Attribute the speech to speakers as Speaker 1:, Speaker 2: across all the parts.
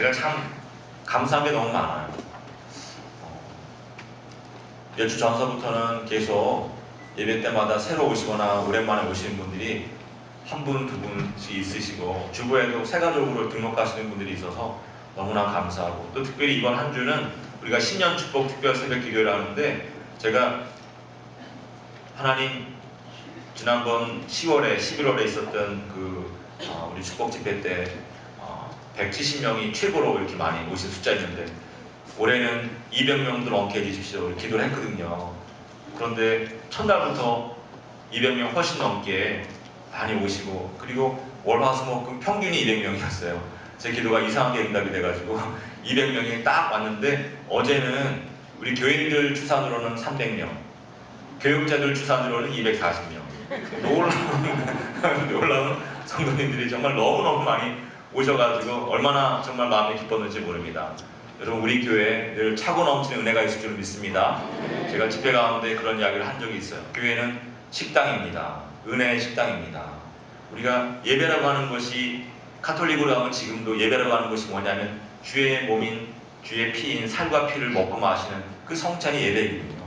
Speaker 1: 제가 참 감사한 게 너무 많아요. 몇 주 전서부터는 계속 예배 때마다 새로 오시거나 오랜만에 오시는 분들이 한 분, 두 분씩 있으시고 주부에도 새 가족으로 등록하시는 분들이 있어서 너무나 감사하고, 또 특별히 이번 한 주는 우리가 신년 축복 특별 새벽 기도를 하는데, 제가 하나님 지난번 10월에 11월에 있었던 우리 축복 집회 때 170명이 최고로 이렇게 많이 오신 숫자였는데, 올해는 200명도 넘게 해주십시오 기도를 했거든요. 그런데 첫날부터 200명 훨씬 넘게 많이 오시고, 그리고 월화수목금 평균이 200명이었어요. 제 기도가 이상하게 응답이 돼가지고 200명이 딱 왔는데, 어제는 우리 교인들 추산으로는 300명, 교육자들 추산으로는 240명. 놀라운 성도님들이 정말 너무너무 많이 오셔가지고 얼마나 정말 마음이 기뻤는지 모릅니다. 여러분, 우리 교회에 늘 차고 넘치는 은혜가 있을 줄 믿습니다. 제가 집회 가운데 그런 이야기를 한 적이 있어요. 교회는 식당입니다. 은혜의 식당입니다. 우리가 예배라고 하는 것이, 카톨릭으로 하면 지금도 예배라고 하는 것이 뭐냐면 주의 몸인, 주의 피인 살과 피를 먹고 마시는 그 성찬이 예배이거든요.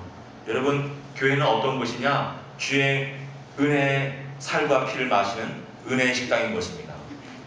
Speaker 1: 여러분, 교회는 어떤 곳이냐? 주의 은혜의 살과 피를 마시는 은혜의 식당인 것입니다.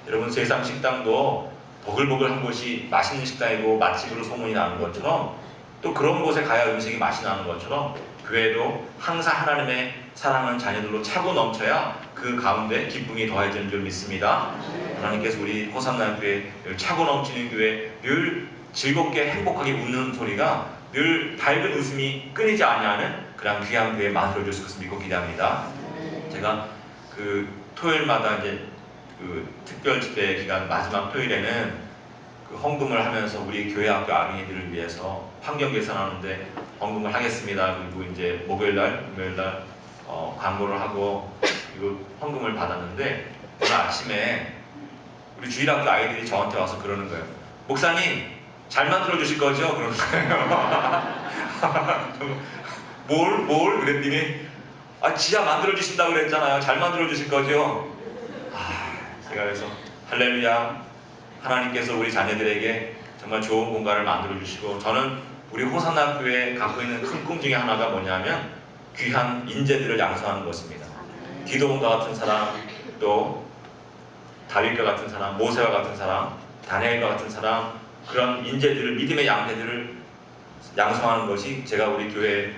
Speaker 1: 여러분, 세상 식당도 보글보글한 곳이 맛있는 식당이고 맛집으로 소문이 나는 것처럼, 또 그런 곳에 가야 음식이 맛이 나는 것처럼, 교회도 항상 하나님의 사랑하는 자녀들로 차고 넘쳐야 그 가운데 기쁨이 더해지는 줄 믿습니다. 하나님께서 우리 호산나 교회, 차고 넘치는 교회, 늘 즐겁게 행복하게 웃는 소리가, 늘 밝은 웃음이 끊이지 아니하는 그런 귀한 교회 만들어 주실 것을 믿고 기대합니다. 제가 토요일마다 이제 특별 집회 기간 마지막 토요일에는 헌금을 하면서 우리 교회 학교 아린이들을 위해서 환경 개선하는데 헌금을 하겠습니다. 그리고 이제 목요일날, 금요일날 광고를 하고 그리고 헌금을 받았는데, 오늘 아침에 우리 주일학교 아이들이 저한테 와서 그러는 거예요. 목사님, 잘 만들어 주실 거죠? 그러는 거예요. 뭘? 그랬더니, 지하 만들어 주신다고 그랬잖아요. 잘 만들어 주실 거죠? 제가 그래서 할렐루야, 하나님께서 우리 자녀들에게 정말 좋은 공간을 만들어 주시고, 저는 우리 호산나 교회에 갖고 있는 큰 꿈 중에 하나가 뭐냐면 귀한 인재들을 양성하는 것입니다. 기도원과 같은 사람, 또 다윗과 같은 사람, 모세와 같은 사람, 다니엘과 같은 사람, 그런 인재들을, 믿음의 양떼들을 양성하는 것이 제가 우리 교회에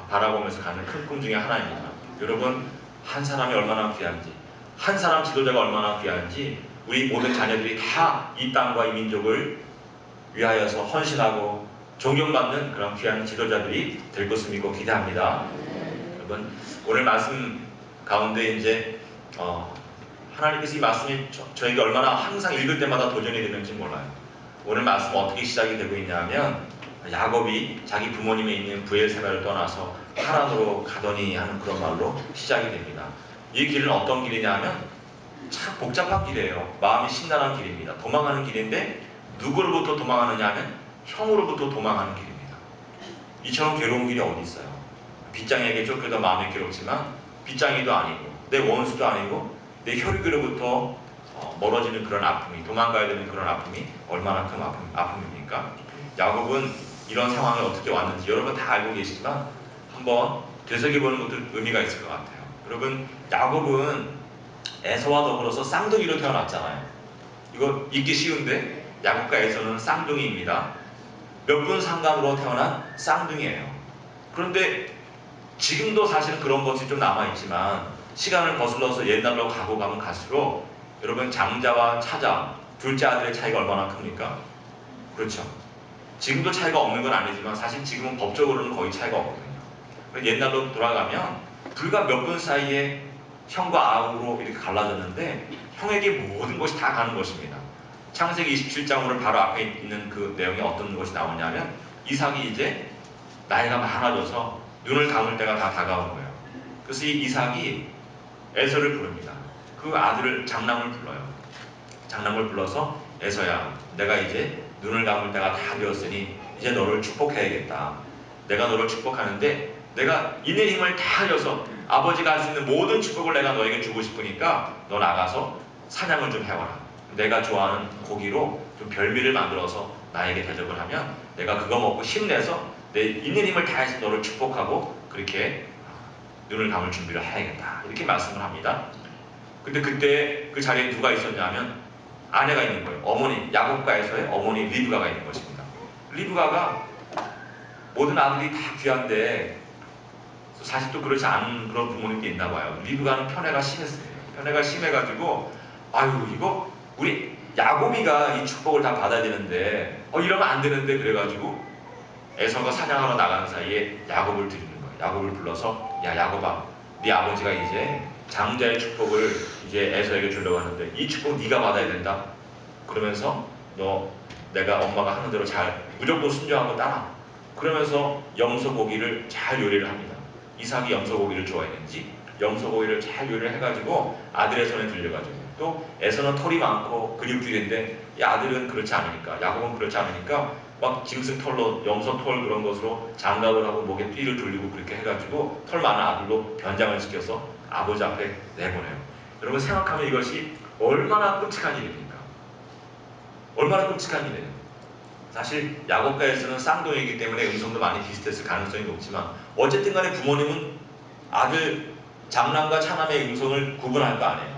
Speaker 1: 바라보면서 가는 큰 꿈 중에 하나입니다. 여러분, 한 사람이 얼마나 귀한지, 한 사람 지도자가 얼마나 귀한지, 우리 모든 자녀들이 다 이 땅과 이 민족을 위하여서 헌신하고 존경받는 그런 귀한 지도자들이 될 것을 믿고 기대합니다. 여러분, 오늘 말씀 가운데 이제 하나님께서 이 말씀이 저에게 얼마나 항상 읽을 때마다 도전이 되는지 몰라요. 오늘 말씀 어떻게 시작이 되고 있냐면, 야곱이 자기 부모님에 있는 브엘세바를 떠나서 하란으로 가더니 하는 그런 말로 시작이 됩니다. 이 길은 어떤 길이냐면 참 복잡한 길이에요. 마음이 심란한 길입니다. 도망가는 길인데, 누구로부터 도망하느냐 하면 형으로부터 도망하는 길입니다. 이처럼 괴로운 길이 어디 있어요? 빗장에게 쫓겨도 마음이 괴롭지만 빗장이도 아니고 내 원수도 아니고 내 혈육으로부터 멀어지는 그런 아픔이, 도망가야 되는 그런 아픔이 얼마나 큰 아픔입니까? 야곱은 이런 상황에 어떻게 왔는지 여러분 다 알고 계시지만 한번 되새겨보는 것도 의미가 있을 것 같아요. 여러분, 야곱은 에서와 더불어서 쌍둥이로 태어났잖아요. 이거 읽기 쉬운데, 야곱과 에서는 쌍둥이입니다. 몇 분 상간으로 태어난 쌍둥이에요. 그런데 지금도 사실은 그런 것이 좀 남아있지만, 시간을 거슬러서 옛날로 가고 가면 갈수록 여러분, 장자와 차자, 둘째 아들의 차이가 얼마나 큽니까? 그렇죠. 지금도 차이가 없는 건 아니지만 사실 지금은 법적으로는 거의 차이가 없거든요. 옛날로 돌아가면 불과 몇 분 사이에 형과 아우로 이렇게 갈라졌는데, 형에게 모든 것이 다 가는 것입니다. 창세기 27장으로 바로 앞에 있는 그 내용이 어떤 것이 나오냐면, 이삭이 이제 나이가 많아져서 눈을 감을 때가 다 다가온 거예요. 그래서 이 이삭이 에서를 부릅니다. 그 아들을, 장남을 불러요. 장남을 불러서, 에서야, 내가 이제 눈을 감을 때가 다 되었으니 이제 너를 축복해야겠다. 내가 너를 축복하는데 내가 있는 힘을 다 흘려서 아버지가 할 수 있는 모든 축복을 내가 너에게 주고 싶으니까 너 나가서 사냥을 좀 해와라. 내가 좋아하는 고기로 좀 별미를 만들어서 나에게 대접을 하면 내가 그거 먹고 힘내서 내 있는 힘을 다해서 너를 축복하고 그렇게 눈을 감을 준비를 해야겠다. 이렇게 말씀을 합니다. 근데 그때 그 자리에 누가 있었냐면 아내가 있는 거예요. 어머니, 야곱가에서의 어머니 리브가가 있는 것입니다. 리브가가 모든 아들이 다 귀한데 사실 또 그렇지 않은 그런 부모님도 있나 봐요. 리브가는 편애가 심했어요. 편애가 심해가지고 아유 이거 우리 야곱이가 이 축복을 다 받아야 되는데 이러면 안 되는데 그래가지고 에서가 사냥하러 나가는 사이에 야곱을 드리는 거예요. 야곱을 불러서 야 야곱아 네 아버지가 이제 장자의 축복을 이제 에서에게 주려고 하는데 이 축복 네가 받아야 된다. 그러면서 너 내가 엄마가 하는 대로 잘 무조건 순종하고 따라. 그러면서 염소고기를 잘 요리를 합니다. 이삭이 염소고기를 좋아했는지 염소고기를 잘 요리를 해가지고 아들의 손에 들려가지고 또 에서는 털이 많고 근육질인데 이 아들은 그렇지 않으니까 야곱은 그렇지 않으니까 막 짐승털로 염소털 그런 것으로 장갑을 하고 목에 띠를 돌리고 그렇게 해가지고 털 많은 아들로 변장을 시켜서 아버지 앞에 내보내요. 여러분 생각하면 이것이 얼마나 끔찍한 일입니까? 얼마나 끔찍한 일이에요. 사실 야곱가에서는 쌍둥이이기 때문에 음성도 많이 비슷했을 가능성이 높지만 어쨌든 간에 부모님은 아들 장남과 차남의 음성을 구분할 거 아니에요.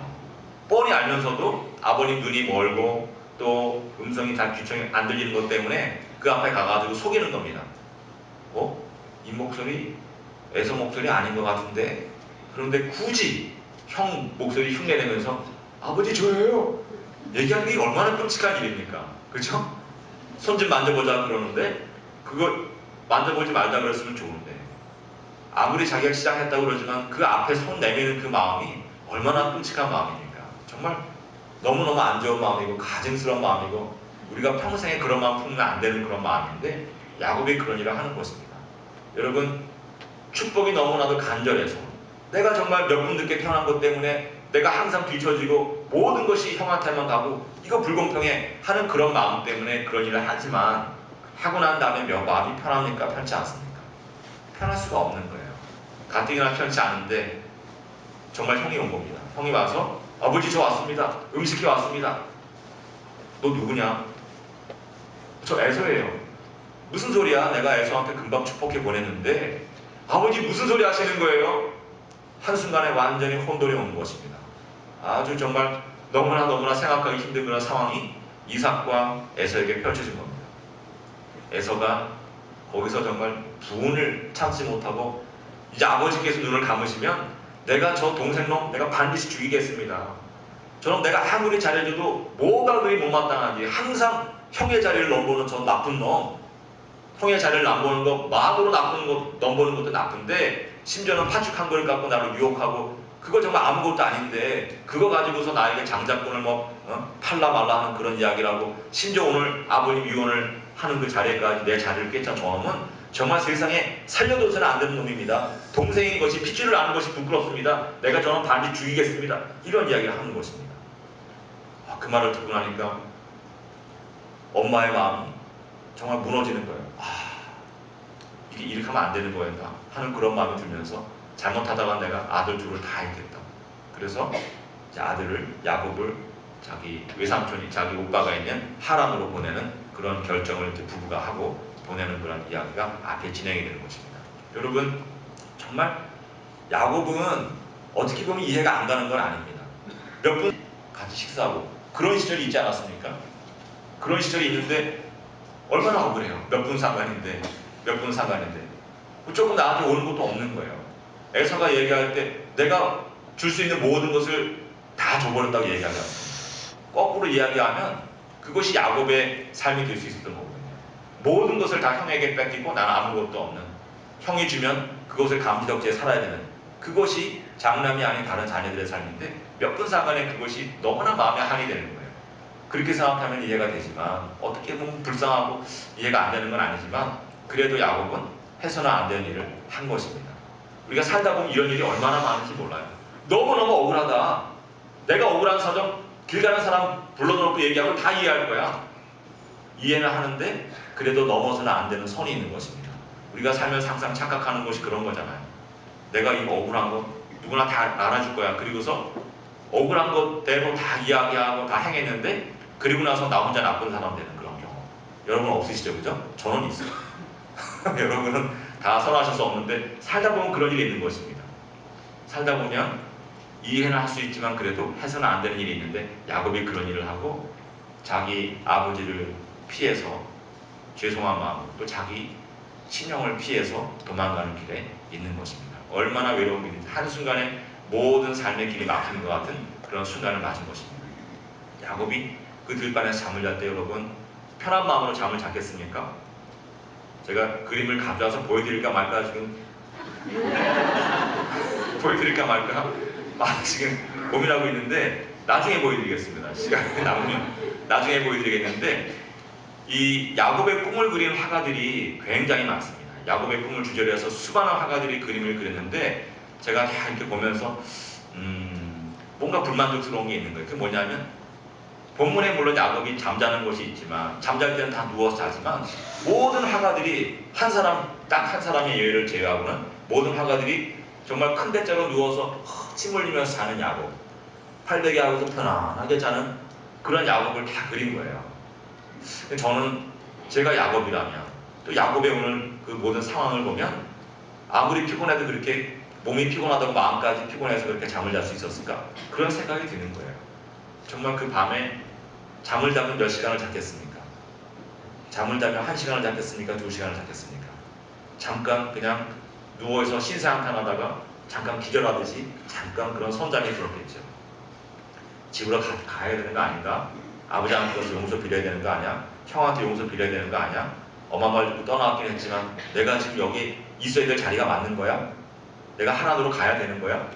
Speaker 1: 뻔히 알면서도 아버님 눈이 멀고 또 음성이 잘 귀청이 안 들리는 것 때문에 그 앞에 가가지고 속이는 겁니다. 이 목소리 에서 목소리 아닌 것 같은데 그런데 굳이 형 목소리 흉내내면서 아버지 저예요 얘기하는 게 얼마나 끔찍한 일입니까? 그렇죠? 손 좀 만져보자 그러는데 그거 만져보지 말자 그랬으면 좋은데 아무리 자기가 시작했다고 그러지만 그 앞에 손 내미는 그 마음이 얼마나 끔찍한 마음입니까? 정말 너무너무 안 좋은 마음이고 가증스러운 마음이고 우리가 평생에 그런 마음 품으면 안 되는 그런 마음인데 야곱이 그런 일을 하는 것입니다. 여러분 축복이 너무나도 간절해서 내가 정말 몇 분 늦게 태어난 것 때문에 내가 항상 뒤처지고 모든 것이 형한테만 가고 이거 불공평해 하는 그런 마음 때문에 그런 일을 하지만 하고 난 다음에 마음이 편합니까? 편치 않습니까? 편할 수가 없는 거예요. 가뜩이나 편치 않은데 정말 형이 온 겁니다. 형이 와서 아버지 저 왔습니다. 음식해 왔습니다. 너 누구냐? 저 에서예요. 무슨 소리야? 내가 에서한테 금방 축복해 보냈는데 아버지 무슨 소리 하시는 거예요? 한순간에 완전히 혼돈이 오는 것입니다. 아주 정말 너무나 생각하기 힘든 그런 상황이 이삭과 에서에게 펼쳐진 겁니다. 에서가 거기서 정말 분을 참지 못하고 이제 아버지께서 눈을 감으시면 내가 저 동생놈 내가 반드시 죽이겠습니다. 저놈 내가 아무리 잘해줘도 뭐가 그리 못마땅하지 항상 형의 자리를 넘보는 저 나쁜 놈 형의 자리를 넘보는 거 마음으로 나쁜 거 넘보는 것도 나쁜데 심지어는 파죽 한 그릇 갖고 나를 유혹하고 그거 정말 아무것도 아닌데 그거 가지고서 나에게 장자권을 팔라 말라 하는 그런 이야기라고 심지어 오늘 아버님 유언을 하는 그 자리까지 내 자리를 꿰찬 저놈은 정말 세상에 살려둬서는 안 되는 놈입니다. 동생인 것이 핏줄을 아는 것이 부끄럽습니다. 내가 저놈 반드시 죽이겠습니다. 이런 이야기를 하는 것입니다. 그 말을 듣고 나니까 엄마의 마음이 정말 무너지는 거예요. 이게 이렇게 하면 안 되는 거였나 하는 그런 마음이 들면서 잘못하다가 내가 아들 둘을 다 잃겠다. 그래서 이제 아들을 야곱을 자기 외삼촌이 자기 오빠가 있는 하란으로 보내는 그런 결정을 이제 부부가 하고 보내는 그런 이야기가 앞에 진행이 되는 것입니다. 여러분 정말 야곱은 어떻게 보면 이해가 안 가는 건 아닙니다. 몇 분 같이 식사하고 그런 시절이 있지 않았습니까? 그런 시절이 있는데 얼마나 억울해요. 몇 분 상관인데 조금 나한테 오는 것도 없는 거예요. 에서가 얘기할 때 내가 줄 수 있는 모든 것을 다 줘버렸다고 얘기하지 않습니다. 거꾸로 이야기하면 그것이 야곱의 삶이 될 수 있었던 거거든요. 모든 것을 다 형에게 뺏기고 나는 아무것도 없는 형이 주면 그것을 감지덕지에 살아야 되는 그것이 장남이 아닌 다른 자녀들의 삶인데 몇 분 상관에 그것이 너무나 마음에 한이 되는 거예요. 그렇게 생각하면 이해가 되지만 어떻게 보면 불쌍하고 이해가 안 되는 건 아니지만 그래도 야곱은 해서는 안 되는 일을 한 것입니다. 우리가 살다 보면 이런 일이 얼마나 많은지 몰라요. 너무너무 억울하다. 내가 억울한 사정 길 가는 사람 불러놓고 얘기하면 다 이해할 거야. 이해는 하는데 그래도 넘어서는 안 되는 선이 있는 것입니다. 우리가 살면서 항상 착각하는 것이 그런 거잖아요. 내가 이 억울한 거 누구나 다 알아줄 거야. 그리고서 억울한 것대로 다 이야기하고 다 행했는데 그리고 나서 나 혼자 나쁜 사람 되는 그런 경우. 여러분 없으시죠? 그죠? 저는 있어요. 여러분은 다 선호하실 수 없는데 살다 보면 그런 일이 있는 것입니다. 살다 보면 이해는 할 수 있지만 그래도 해서는 안 되는 일이 있는데 야곱이 그런 일을 하고 자기 아버지를 피해서 죄송한 마음 또 자기 친형을 피해서 도망가는 길에 있는 것입니다. 얼마나 외로운 길인지 한순간에 모든 삶의 길이 막히는 것 같은 그런 순간을 맞은 것입니다. 야곱이 그 들판에서 잠을 잘 때 여러분 편한 마음으로 잠을 잤겠습니까? 제가 그림을 가져와서 보여드릴까 말까 지금 보여드릴까 말까 지금 고민하고 있는데 나중에 보여드리겠습니다. 시간이 남으면 나중에 보여드리겠는데 이 야곱의 꿈을 그린 화가들이 굉장히 많습니다. 야곱의 꿈을 주제로 해서 수많은 화가들이 그림을 그렸는데 제가 다 이렇게 보면서 뭔가 불만족스러운 게 있는 거예요. 그게 뭐냐면 본문에 물론 야곱이 잠자는 곳이 있지만 잠잘 때는 다 누워서 자지만 모든 화가들이 한 사람 딱 한 사람의 예외를 제외하고는 모든 화가들이 정말 큰 대자로 누워서 침 흘리면서 자는 야곱, 팔베개 하고서 편안하게 자는 그런 야곱을 다 그린 거예요. 저는 제가 야곱이라면 또 야곱의 오늘 그 모든 상황을 보면 아무리 피곤해도 그렇게 몸이 피곤하다고 마음까지 피곤해서 그렇게 잠을 잘 수 있었을까? 그런 생각이 드는 거예요. 정말 그 밤에 잠을 자면 몇 시간을 잤겠습니까? 잠을 자면 1시간을 잤겠습니까? 2시간을 잤겠습니까? 잠깐 그냥 누워서 신세한탄하다가 잠깐 기절하듯이 잠깐 그런 선잠이 들었겠죠. 집으로 가야 되는 거 아닌가? 아버지한테 용서 빌어야 되는 거 아니야? 형한테 용서 빌어야 되는 거 아니야? 엄마 말 듣고 떠나왔긴 했지만 내가 지금 여기 있어야 될 자리가 맞는 거야? 내가 하나로 가야 되는 거야?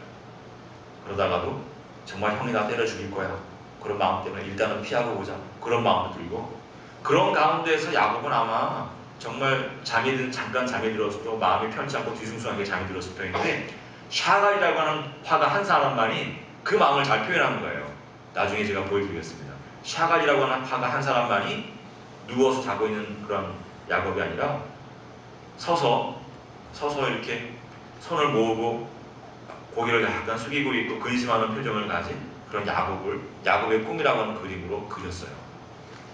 Speaker 1: 그러다가도 정말 형이 나 때려 죽일 거야. 그런 마음 때문에 일단은 피하고 보자. 그런 마음도 들고 그런 가운데서 야곱은 아마 정말 잠깐 잠이 들었을 마음이 편치 않고 뒤숭숭하게 잠이 들었을 터인데 샤갈이라고 하는 화가 한 사람만이 그 마음을 잘 표현한 거예요. 나중에 제가 보여드리겠습니다. 샤갈이라고 하는 화가 한 사람만이 누워서 자고 있는 그런 야곱이 아니라 서서 이렇게 손을 모으고 고개를 약간 숙이고 있고 근심하는 표정을 가진 그런 야곱의 꿈이라고 하는 그림으로 그렸어요.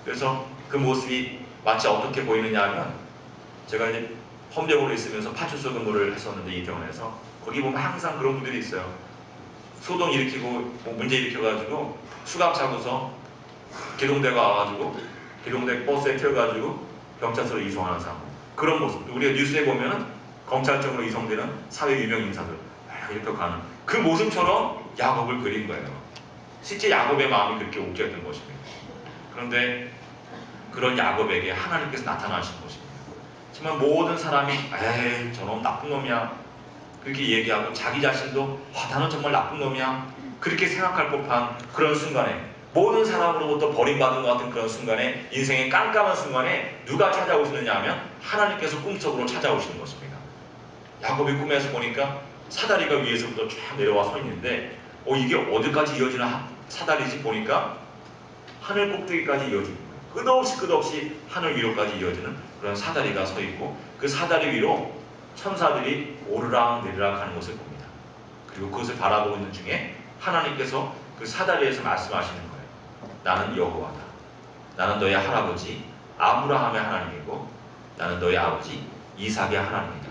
Speaker 1: 그래서 그 모습이 마치 어떻게 보이느냐 하면 제가 이제 헌병으로 있으면서 파출소 근무를 했었는데 이태원에서 거기 보면 항상 그런 분들이 있어요. 소동 일으키고 뭐 문제 일으켜가지고 수갑 차고서 기동대가 와가지고 기동대 버스에 태워가지고 경찰서로 이송하는 상황. 그런 모습. 우리가 뉴스에 보면은 검찰청으로 이송되는 사회 유명 인사들 이렇게 가는 그 모습처럼 야곱을 그린 거예요. 실제 야곱의 마음이 그렇게 옥죄었던 것입니다. 그런데 그런 야곱에게 하나님께서 나타나신 것입니다. 정말 모든 사람이 에이 저놈 나쁜 놈이야 그렇게 얘기하고 자기 자신도 나는 정말 나쁜 놈이야 그렇게 생각할 법한 그런 순간에 모든 사람으로부터 버림받은 것 같은 그런 순간에 인생의 깜깜한 순간에 누가 찾아오시느냐 하면 하나님께서 꿈속으로 찾아오시는 것입니다. 야곱이 꿈에서 보니까 사다리가 위에서부터 쫙 내려와 서 있는데 이게 어디까지 이어지는 사다리지 보니까 하늘 꼭대기까지 이어지는 거예요. 끝없이 하늘 위로까지 이어지는 그런 사다리가 서 있고 그 사다리 위로 천사들이 오르락 내리락 하는 것을 봅니다. 그리고 그것을 바라보고 있는 중에 하나님께서 그 사다리에서 말씀하시는 거예요. 나는 여호와다. 나는 너의 할아버지 아브라함의 하나님이고 나는 너의 아버지 이삭의 하나님이다.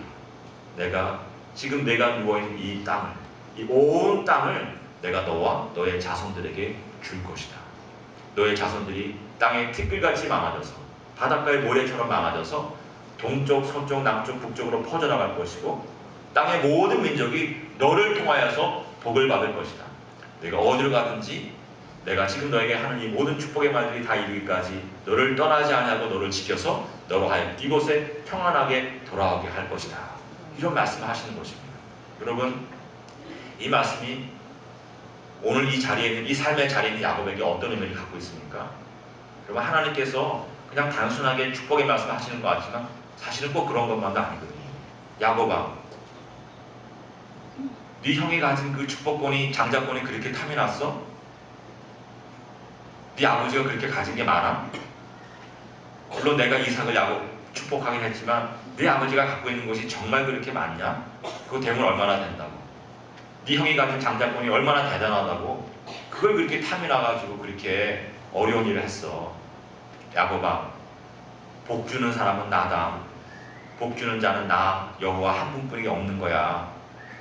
Speaker 1: 지금 내가 누워있는 이 땅을 이 온 땅을 내가 너와 너의 자손들에게 줄 것이다. 너의 자손들이 땅에 티끌같이 많아져서 바닷가의 모래처럼 많아져서 동쪽, 서쪽, 남쪽, 북쪽으로 퍼져나갈 것이고 땅의 모든 민족이 너를 통하여서 복을 받을 것이다. 내가 어디로 가든지 내가 지금 너에게 하는 이 모든 축복의 말들이 다 이루기까지 너를 떠나지 아니하고 너를 지켜서 너로 하여 이곳에 평안하게 돌아오게 할 것이다. 이런 말씀을 하시는 것입니다. 여러분 이 말씀이 오늘 이 자리에 있는 이 삶의 자리에 있는 야곱에게 어떤 의미를 갖고 있습니까? 여러분 하나님께서 그냥 단순하게 축복의 말씀을 하시는 것 같지만 사실은 꼭 그런 것만도 아니거든요. 야곱아 네 형이 가진 그 축복권이 장자권이 그렇게 탐이 났어? 네 아버지가 그렇게 가진 게 많아? 물론 내가 이삭을 축복하긴 했지만 네 아버지가 갖고 있는 것이 정말 그렇게 많냐? 그거 되면 얼마나 된다고? 네 형이 가진 장자권이 얼마나 대단하다고? 그걸 그렇게 탐이 나가지고 그렇게 어려운 일을 했어. 야곱아, 복 주는 사람은 나다. 복 주는 자는 나 여호와 한 분뿐이게 없는 거야.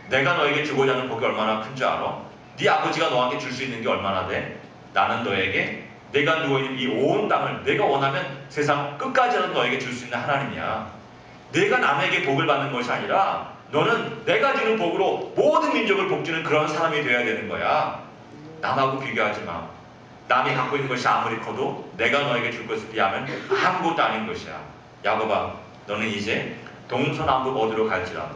Speaker 1: 내가 너에게 주고자 하는 복이 얼마나 큰 줄 알아? 네 아버지가 너한테 줄 수 있는 게 얼마나 돼? 나는 너에게 내가 누워있는 이 온 땅을 내가 원하면 세상 끝까지라도 너에게 줄 수 있는 하나님이야. 내가 남에게 복을 받는 것이 아니라 너는 내가 주는 복으로 모든 민족을 복주는 그런 사람이 되어야 되는 거야. 남하고 비교하지 마. 남이 갖고 있는 것이 아무리 커도 내가 너에게 줄 것에 비하면 아무것도 아닌 것이야. 야곱아, 너는 이제 동서남북 어디로 갈지라도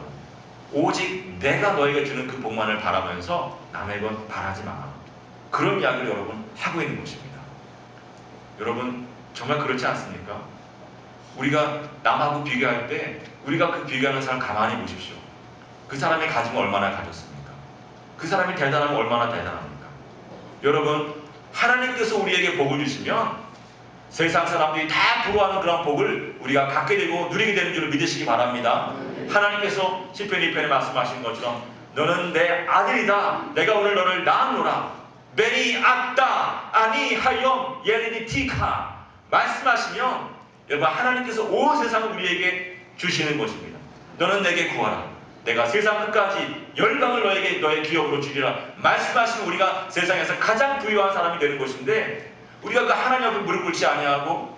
Speaker 1: 오직 내가 너에게 주는 그 복만을 바라면서 남의 것 바라지 마. 그런 이야기를 여러분 하고 있는 것입니다. 여러분 정말 그렇지 않습니까? 우리가 남하고 비교할 때 우리가 그 비교하는 사람 가만히 보십시오. 그 사람이 가진 걸 얼마나 가졌습니까? 그 사람이 대단한 건 얼마나 대단합니까? 여러분, 하나님께서 우리에게 복을 주시면 세상 사람들이 다 부러워하는 그런 복을 우리가 갖게 되고 누리게 되는 줄 믿으시기 바랍니다. 하나님께서 시편 2편에 말씀하신 것처럼 너는 내 아들이다. 내가 오늘 너를 낳았노라. 베니 악다 아니 하염 예리니 티카 말씀하시면 여러분 하나님께서 온 세상을 우리에게 주시는 것입니다. 너는 내게 구하라. 내가 세상 끝까지 열방을 너에게 너의 기업으로 주리라. 말씀하시면 우리가 세상에서 가장 부유한 사람이 되는 것인데 우리가 그 하나님 앞에 무릎 꿇지 아니하고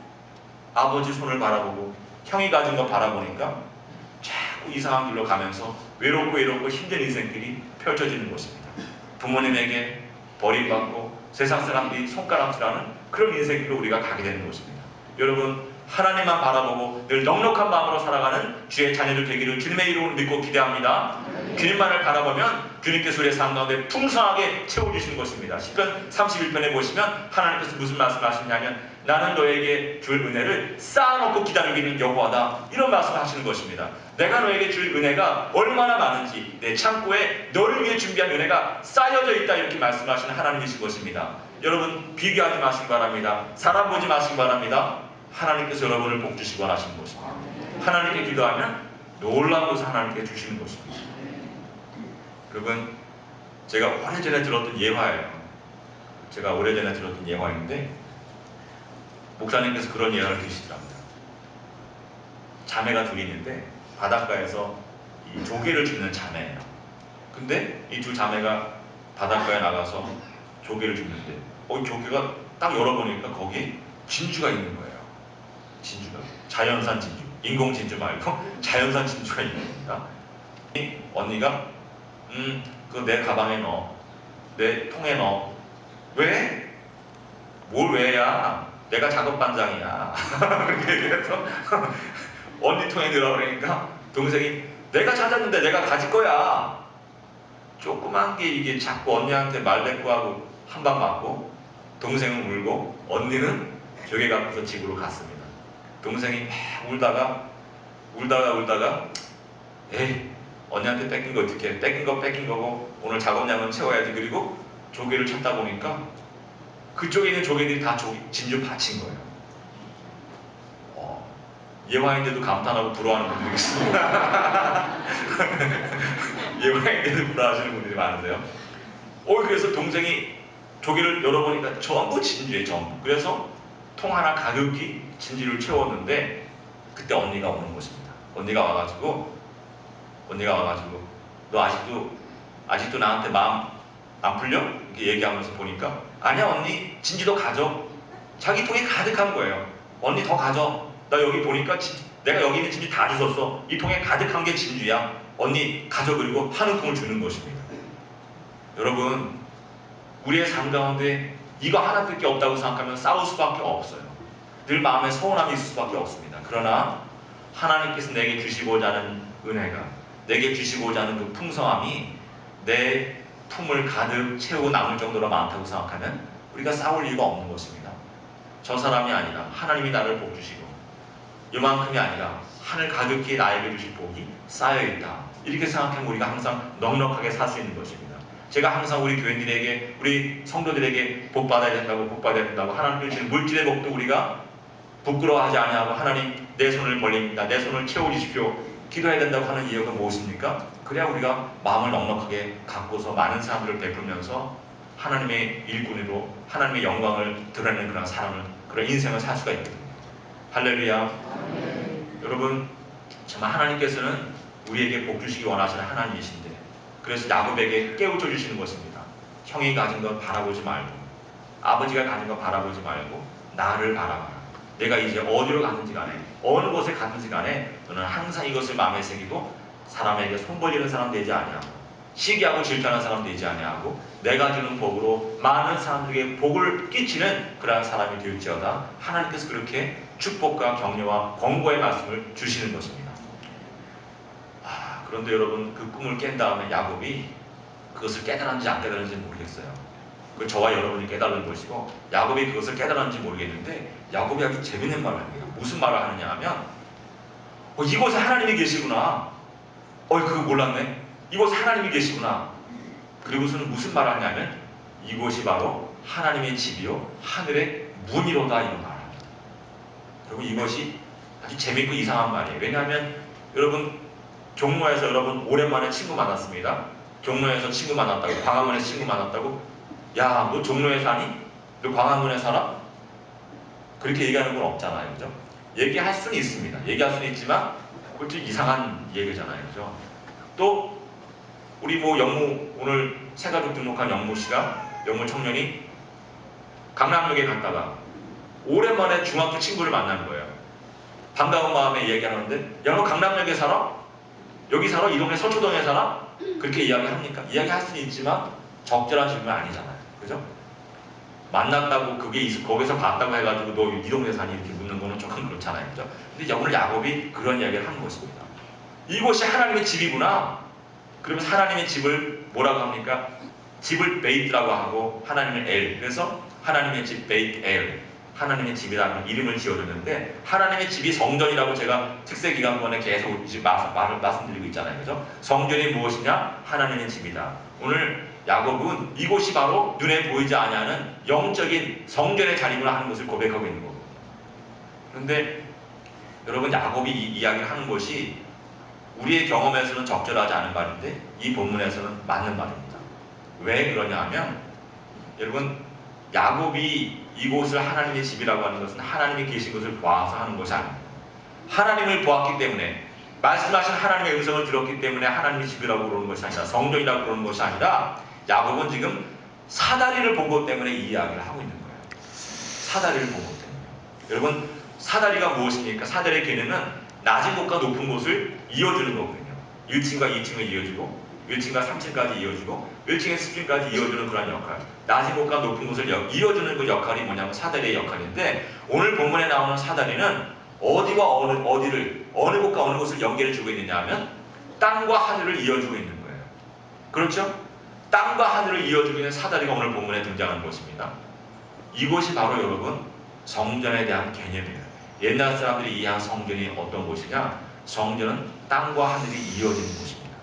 Speaker 1: 아버지 손을 바라보고 형이 가진 거 바라보니까 자꾸 이상한 길로 가면서 외롭고 힘든 인생길이 펼쳐지는 것입니다. 부모님에게 버림받고 세상 사람들이 손가락질하는 그런 인생길로 우리가 가게 되는 것입니다. 여러분, 하나님만 바라보고 늘 넉넉한 마음으로 살아가는 주의 자녀들 되기를 주님의 이름으로 믿고 기대합니다. 주님만을 바라보면 주님께서 우리의 삶 가운데 풍성하게 채워주시는 것입니다. 시편 31편에 보시면 하나님께서 무슨 말씀하시냐면 나는 너에게 줄 은혜를 쌓아놓고 기다리고 있는 여호와다. 이런 말씀을 하시는 것입니다. 내가 너에게 줄 은혜가 얼마나 많은지 내 창고에 너를 위해 준비한 은혜가 쌓여져 있다. 이렇게 말씀하시는 하나님이신 것입니다. 여러분 비교하지 마시기 바랍니다. 사람 보지 마시기 바랍니다. 하나님께서 여러분을 복주시기 원하시는 것입니다. 하나님께 기도하면 놀라운 것을 하나님께 주시는 것입니다. 여러분, 제가 오래전에 들었던 예화예요. 제가 오래전에 들었던 예화인데 목사님께서 그런 예화를 드시더랍니다. 자매가 둘이 있는데 바닷가에서 이 조개를 줍는 자매예요. 근데 이 두 자매가 바닷가에 나가서 조개를 줍는데 이 조개가 딱 열어보니까 거기 진주가 있는 거예요. 진주가 자연산 진주, 인공 진주 말고 자연산 진주가 있는 겁니다. 언니가 그거 내 가방에 넣어, 내 통에 넣어. 왜? 뭘 왜야? 내가 작업반장이야. 그렇게 얘기해서 언니 통에 넣으라고 그러니까 동생이 내가 찾았는데 내가 가질 거야. 조그만 게 이게 자꾸 언니한테 말대꾸하고 한 방 맞고 동생은 울고 언니는 조개 갖고서 집으로 갔습니다. 동생이 울다가 에이 언니한테 뺏긴 거 어떻게 해? 뺏긴 거고 오늘 작업량은 채워야지. 그리고 조개를 찾다 보니까 그쪽에 있는 조개들이 다 진주 밭인 거예요. 예화인데도 감탄하고 부러워하는 분들이 있습니다. 예화인데도 부러워하시는 분들이 많으세요. 그래서 동생이 조개를 열어보니까 전부 진주예요. 전부. 그래서 통 하나 가득히 진주를 채웠는데 그때 언니가 오는 것입니다. 언니가 와가지고 너 아직도 나한테 마음 안 풀려? 이렇게 얘기하면서 보니까 아니야 언니 진주도 가져. 자기 통에 가득한 거예요. 언니 더 가져. 나 여기 보니까 내가 여기 있는 진주 다 주웠어. 이 통에 가득한 게 진주야. 언니 가져. 그리고 한 움큼을 주는 것입니다. 여러분, 우리의 삶 가운데 이거 하나밖에 없다고 생각하면 싸울 수밖에 없어요. 늘 마음에 서운함이 있을 수밖에 없습니다. 그러나 하나님께서 내게 주시고자 하는 은혜가, 내게 주시고자 하는 그 풍성함이 내 품을 가득 채우고 남을 정도로 많다고 생각하면 우리가 싸울 이유가 없는 것입니다. 저 사람이 아니라 하나님이 나를 복 주시고 이만큼이 아니라 하늘 가득히 나에게 주실 복이 쌓여있다. 이렇게 생각하면 우리가 항상 넉넉하게 살 수 있는 것입니다. 제가 항상 우리 교인들에게, 우리 성도들에게 복 받아야 된다고 하나님께 주신 물질의 복도 우리가 부끄러워하지 아니하고 하나님 내 손을 벌립니다. 내 손을 채워주십시오. 기도해야 된다고 하는 이유가 무엇입니까? 그래야 우리가 마음을 넉넉하게 갖고서 많은 사람들을 베풀면서 하나님의 일꾼으로 하나님의 영광을 드러내는 그런 사람을, 그런 인생을 살 수가 있거든요. 할렐루야. 여러분, 정말 하나님께서는 우리에게 복 주시기 원하시는 하나님이신데, 그래서 야곱에게 깨우쳐 주시는 것입니다. 형이 가진 것 바라보지 말고, 아버지가 가진 것 바라보지 말고 나를 바라봐라. 내가 이제 어디로 가든지 간에, 어느 곳에 가든지 간에 너는 항상 이것을 마음에 새기고 사람에게 손 벌리는 사람 되지 아니하고, 시기하고 질투하는 사람 되지 아니하고, 내가 주는 복으로 많은 사람들에게 복을 끼치는 그러한 사람이 될지어다. 하나님께서 그렇게 축복과 격려와 권고의 말씀을 주시는 것입니다. 그런데 여러분, 그 꿈을 깬 다음에 야곱이 그것을 깨달았는지 안 깨달았는지 모르겠어요. 그 저와 여러분이 깨달은 것이고, 야곱이 그것을 깨달았는지 모르겠는데, 야곱이 아주 재밌는 말을 합니다. 무슨 말을 하느냐 하면, 이곳에 하나님이 계시구나. 그거 몰랐네. 이곳에 하나님이 계시구나. 그리고서는 무슨 말을 하냐면, 이곳이 바로 하나님의 집이요 하늘의 문이로다, 이런 말을 합니다. 여러분, 이것이 아주 재밌고 이상한 말이에요. 왜냐하면 여러분, 종로에서 여러분 오랜만에 친구 만났습니다. 종로에서 친구 만났다고, 광화문에서 친구 만났다고, 야, 너 종로에 사니? 너 광화문에 살아? 그렇게 얘기하는 건 없잖아요. 그죠? 얘기할 수는 있습니다. 얘기할 수는 있지만 그건 좀 이상한 얘기잖아요. 그죠? 또 우리 영무, 오늘 새가족 등록한 영무 청년이 강남역에 갔다가 오랜만에 중학교 친구를 만난 거예요. 반가운 마음에 얘기하는데, 야, 너 강남역에 살아? 여기 살아? 이 동네 서초동에 살아? 그렇게 이야기합니까? 이야기할 수는 있지만 적절한 질문은 아니잖아요. 그죠? 만났다고, 거기서 봤다고 해가지고 너 이 동네 사니? 이렇게 묻는 거는 조금 그렇잖아요. 그죠? 근데 오늘 야곱이 그런 이야기를 하는 것입니다. 이곳이 하나님의 집이구나. 그러면 하나님의 집을 뭐라고 합니까? 집을 베이트라고 하고 하나님을 엘. 그래서 하나님의 집 베이트 엘, 하나님의 집이라는 이름을 지어줬는데, 하나님의 집이 성전이라고 제가 특세기간권에 계속 말씀드리고 있잖아요. 그죠? 성전이 무엇이냐? 하나님의 집이다. 오늘 야곱은 이곳이 바로 눈에 보이지 아니하는 영적인 성전의 자리구나 하는 것을 고백하고 있는 거거든요. 그런데 여러분, 야곱이 이 이야기를 하는 것이 우리의 경험에서는 적절하지 않은 말인데 이 본문에서는 맞는 말입니다. 왜 그러냐 하면, 여러분, 야곱이 이곳을 하나님의 집이라고 하는 것은 하나님이 계신 것을 보아서 하는 것이 아닙니다. 하나님을 보았기 때문에, 말씀하신 하나님의 음성을 들었기 때문에 하나님의 집이라고 그러는 것이 아니라, 성전이라고 그러는 것이 아니라, 야곱은 지금 사다리를 본 것 때문에 이 이야기를 하고 있는 거예요. 사다리를 본 것 때문에. 여러분, 사다리가 무엇입니까? 사다리의 개념은 낮은 곳과 높은 곳을 이어주는 거거든요. 1층과 2층을 이어주고, 1층과 3층까지 이어주고, 1층에서 10층까지 이어주는 그런 역할, 낮은 곳과 높은 곳을 이어주는 그 역할이 뭐냐면 사다리의 역할인데, 오늘 본문에 나오는 사다리는 어디와 어느 곳과 어느 곳을 연결해주고 있느냐 하면 땅과 하늘을 이어주고 있는 거예요. 그렇죠? 땅과 하늘을 이어주고 있는 사다리가 오늘 본문에 등장하는 것입니다. 이것이 바로 여러분, 성전에 대한 개념이에요. 옛날 사람들이 이해한 성전이 어떤 곳이냐? 성전은 땅과 하늘이 이어지는 곳입니다.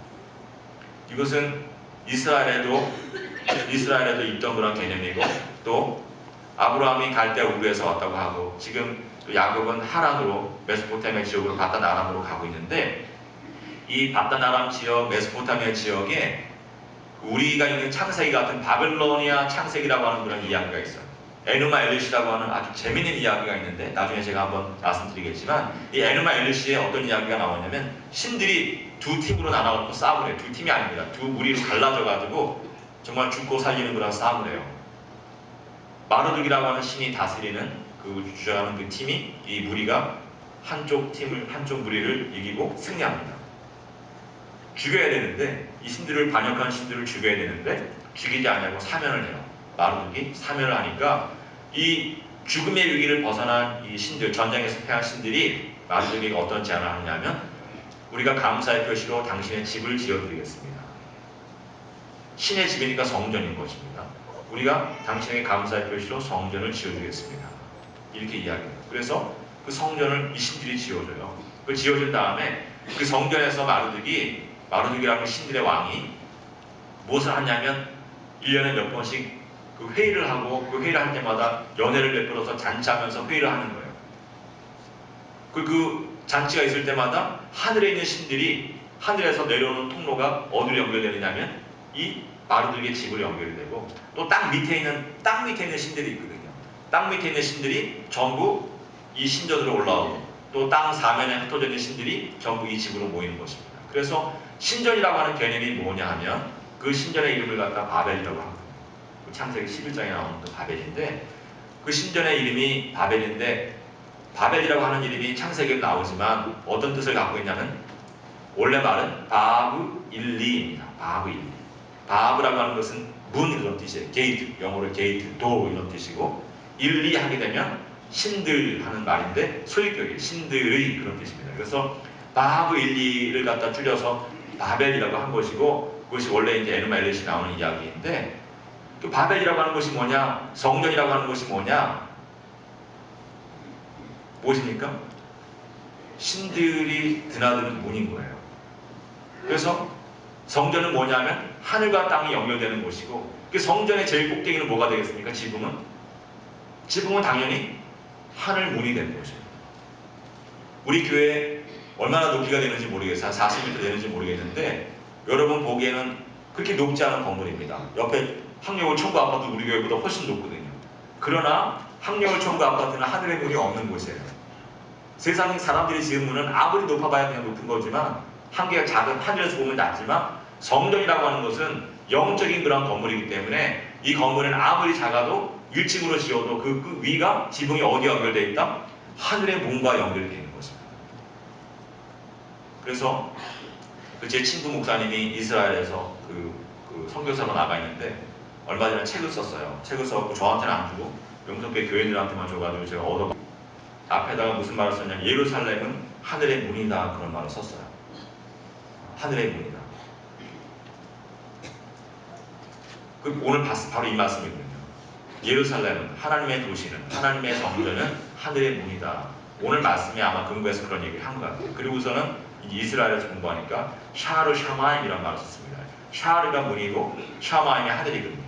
Speaker 1: 이것은 이스라엘에도 있던 그런 개념이고, 또 아브라함이 갈대 우르에서 왔다고 하고, 지금 야곱은 하란으로, 메소포타미아 지역으로 바단 아람으로 가고 있는데, 이 바단 아람 지역, 메소포타미아 지역에 우리가 있는 창세기 같은 바벨로니아 창세기라고 하는 그런 이야기가 있어요. 에누마 엘리시라고 하는 아주 재밌는 이야기가 있는데, 나중에 제가 한번 말씀드리겠지만, 이 에누마 엘리시에 어떤 이야기가 나오냐면, 신들이 두 팀으로 나눠서 싸움을 해요. 두 팀이 아닙니다. 두 무리로 갈라져가지고 정말 죽고 살리는 그런 싸움을 해요. 마르둑이라고 하는 신이 다스리는 주장하는 그 팀이, 이 무리가 한쪽 무리를 이기고 승리합니다. 죽여야 되는데, 이 신들을 반역한 신들을 죽여야 되는데 죽이지 않냐고 사면을 해요. 마르둑이 사면을 하니까 이 죽음의 위기를 벗어난 이 신들, 전쟁에서 패한 신들이 마르둑에게 어떤 제안을 하냐면, 우리가 감사의 표시로 당신의 집을 지어드리겠습니다. 신의 집이니까 성전인 것입니다. 우리가 당신에게 감사의 표시로 성전을 지어드리겠습니다. 이렇게 이야기해요. 그래서 그 성전을 이 신들이 지어줘요. 그 지어준 다음에 그 성전에서 마르둑이라는 신들의 왕이 무엇을 하냐면 1년에 몇 번씩 그 회의를 하고, 그 회의를 할 때마다 연회를 베풀어서 잔치하면서 회의를 하는 거예요. 그 잔치가 있을 때마다 하늘에 있는 신들이, 하늘에서 내려오는 통로가 어디로 연결되느냐면 이 마루들에게 집으로 연결이 되고 또 땅 밑에 있는 신들이 있거든요. 땅 밑에 있는 신들이 전부 이 신전으로 올라오고 또 땅 사면에 흩어져 있는 신들이 전부 이 집으로 모이는 것입니다. 그래서 신전이라고 하는 개념이 뭐냐 하면 그 신전의 이름을 갖다 바벨이라고 합니다. 창세기 11장에 나오는 그 바벨인데 그 신전의 이름이 바벨인데 바벨이라고 하는 이름이 창세기에 나오지만 어떤 뜻을 갖고 있냐면 원래 말은 바브일리입니다. 바브일리. 바브라고 하는 것은 문 이런 뜻이에요. 게이트, 영어로 게이트, 도 이런 뜻이고 일리 하게 되면 신들 하는 말인데 소유격이 신들의 그런 뜻입니다. 그래서 바브일리를 갖다 줄여서 바벨이라고 한 것이고 그것이 원래 이제 에누마 엘렛이 나오는 이야기인데 그 바벨이라고 하는 것이 뭐냐? 성전이라고 하는 것이 뭐냐? 무엇입니까? 신들이 드나드는 문인 거예요. 그래서 성전은 뭐냐면 하늘과 땅이 연결되는 곳이고 그 성전의 제일 꼭대기는 뭐가 되겠습니까? 지붕은? 지붕은 당연히 하늘 문이 되는 것이에요. 우리 교회 얼마나 높이가 되는지 모르겠어요. 한 40m 되는지 모르겠는데 여러분 보기에는 그렇게 높지 않은 건물입니다. 옆에 학력을 청구 아파트 우리 교회보다 훨씬 높거든요. 그러나 학력을 청구 아파트는 하늘의 문이 없는 곳이에요. 세상 사람들이 지은 문은 아무리 높아봐야 그냥 높은 거지만 한계가 작은 하늘에서 보면 낮지만 성전이라고 하는 것은 영적인 그런 건물이기 때문에 이 건물은 아무리 작아도 1층으로 지어도 그 위가 지붕이 어디에 연결되어 있다? 하늘의 문과 연결되어 있는 것입니다. 그래서 제 친구 목사님이 이스라엘에서 그 선교사로 나가 있는데 얼마 전에 책을 썼어요. 책을 써갖고 저한테는 안 주고 명성교회 교인들한테만 줘가지고 제가 얻어 앞에다가 무슨 말을 썼냐면 예루살렘은 하늘의 문이다 그런 말을 썼어요. 하늘의 문이다. 오늘 바로 이 말씀이거든요. 예루살렘은 하나님의 도시는 하나님의 성전은 하늘의 문이다. 오늘 말씀이 아마 근거해서 그런 얘기를 한 것 같아요. 그리고서는 이스라엘에서 공부하니까 샤르 샤마임이라는 말을 썼습니다. 샤르가 문이고 샤마임이 하늘이거든요.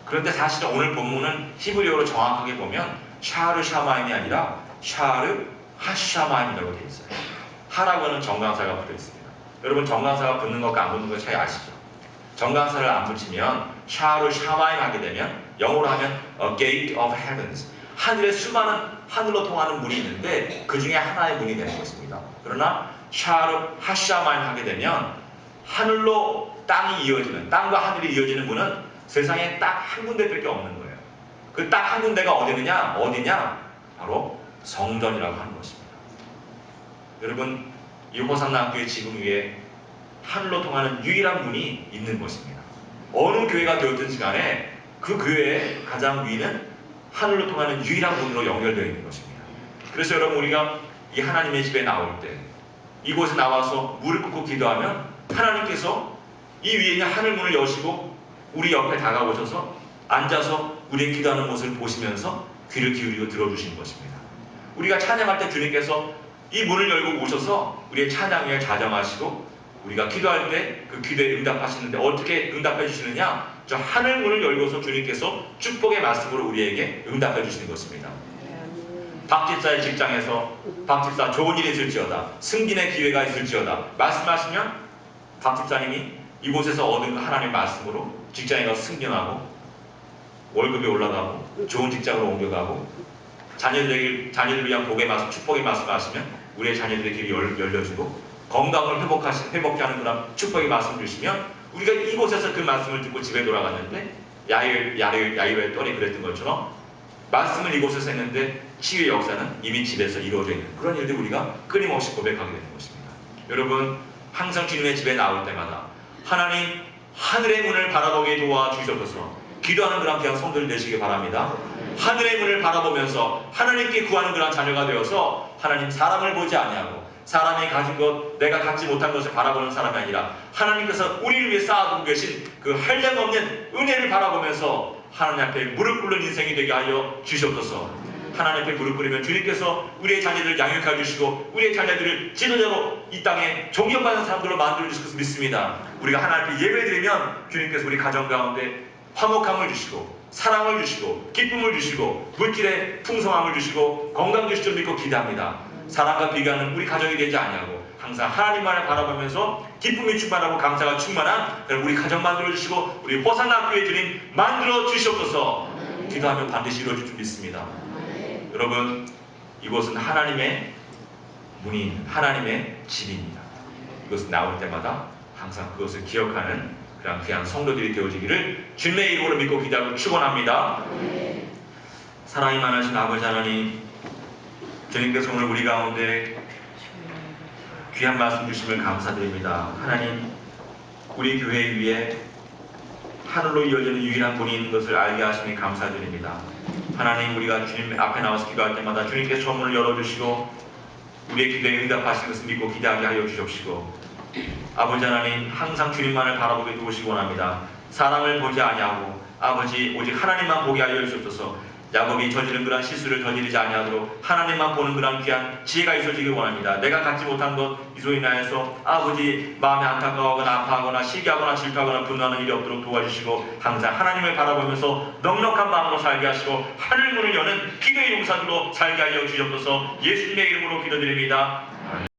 Speaker 1: 그런데 사실은 오늘 본문은 히브리어로 정확하게 보면 샤르 샤마임이 아니라 샤르 하샤마임이라고 되어 있어요. 하라고 하는 정관사가 붙어 있습니다. 여러분 정관사가 붙는 것과 안 붙는 것 차이 아시죠? 정관사를 안 붙이면 샤르 샤마임 하게 되면 영어로 하면 A Gate of Heavens 하늘의 수많은 하늘로 통하는 문이 있는데 그 중에 하나의 문이 되는 것입니다. 그러나 샤르 하샤마임 하게 되면 하늘로 땅이 이어지는 땅과 하늘이 이어지는 문은 세상에 딱 한 군데밖에 없는 거예요. 그 딱 한 군데가 어디냐? 바로 성전이라고 하는 것입니다. 여러분 이 호산나교회 지금 위에 하늘로 통하는 유일한 문이 있는 것입니다. 어느 교회가 되었든지 간에 그 교회의 가장 위는 하늘로 통하는 유일한 문으로 연결되어 있는 것입니다. 그래서 여러분 우리가 이 하나님의 집에 나올 때 이곳에 나와서 무릎 꿇고 기도하면 하나님께서 이 위에 있는 하늘 문을 여시고 우리 옆에 다가오셔서 앉아서 우리의 기도하는 모습을 보시면서 귀를 기울이고 들어주시는 것입니다. 우리가 찬양할 때 주님께서 이 문을 열고 오셔서 우리의 찬양에 자정하시고 우리가 기도할 때 그 기도에 응답하시는데 어떻게 응답해 주시느냐? 저 하늘 문을 열고서 주님께서 축복의 말씀으로 우리에게 응답해 주시는 것입니다. 박집사의 직장에서 박집사 좋은 일이 있을지어다 승진의 기회가 있을지어다 말씀하시면 박집사님이 이곳에서 얻은 하나님의 말씀으로 직장에 가서 승진하고 월급이 올라가고 좋은 직장으로 옮겨가고 자녀들을 위한 복의 말씀, 축복의 말씀 하시면 우리의 자녀들의 길이 열려지고 건강을 회복케 하는 그런 축복의 말씀 주시면 우리가 이곳에서 그 말씀을 듣고 집에 돌아갔는데 야이로의 딸이 그랬던 것처럼 말씀을 이곳에서 했는데 치유의 역사는 이미 집에서 이루어져 있는 그런 일들 우리가 끊임없이 고백하게 되는 것입니다. 여러분 항상 주님의 집에 나올 때마다 하나님 하늘의 문을 바라보게 도와주셔서 기도하는 그런 귀한 성도들 되시기 바랍니다. 하늘의 문을 바라보면서 하나님께 구하는 그런 자녀가 되어서 하나님 사람을 보지 아니하고 사람이 가진 것 내가 갖지 못한 것을 바라보는 사람이 아니라 하나님께서 우리를 위해 쌓아두고 계신 그 한량없는 은혜를 바라보면서 하나님 앞에 무릎 꿇는 인생이 되게 하여 주시옵소서. 하나님 앞에 무릎 꿇으면 주님께서 우리의 자녀들을 양육해 주시고 우리의 자녀들을 지도자로 이 땅에 존경받는 사람들로 만들어 주실 것을 믿습니다. 우리가 하나님 앞에 예배드리면 주님께서 우리 가정 가운데 화목함을 주시고 사랑을 주시고 기쁨을 주시고 물질의 풍성함을 주시고 건강 주실 줄 믿고 기대합니다. 사람과 비교하는 우리 가정이 되지 아니하고 항상 하나님만을 바라보면서 기쁨이 충만하고 감사가 충만한 그런 우리 가정 만들어주시고 우리 호산나 교회 주님 만들어주시옵소서. 기도하면 반드시 이루어질 줄 믿습니다. 여러분, 이곳은 하나님의 문인, 하나님의 집입니다. 이것을 나올 때마다 항상 그것을 기억하는 그런 귀한 성도들이 되어지기를 주님의 이름으로 믿고 기도하고 축원합니다. 사랑이 많으신 아버지 하나님, 주님께서 오늘 우리 가운데 귀한 말씀 주심을 감사드립니다. 하나님, 우리 교회 위에 하늘로 이어지는 유일한 문이 있는 것을 알게 하시니 감사드립니다. 하나님, 우리가 주님 앞에 나와서 기도할 때마다 주님께서 전문을 열어주시고 우리의 기도에 응답하시는 것을 믿고 기대하게 하여 주시옵시고, 아버지 하나님, 항상 주님만을 바라보게 도우시기 원합니다. 사람을 보지 아니하고 아버지 오직 하나님만 보게 하여 주옵소서. 야곱이 저지른 그러한 실수를 저지르지 아니하도록 하나님만 보는 그러한 귀한 지혜가 있어지길 원합니다. 내가 갖지 못한 것 이소 인하여서 아버지 마음에 안타까워하거나 아파하거나 시기하거나 질투하거나 분노하는 일이 없도록 도와주시고 항상 하나님을 바라보면서 넉넉한 마음으로 살게 하시고 하늘문을 여는 기도의 용사들로 살게 하여 주시옵소서. 예수님의 이름으로 기도드립니다.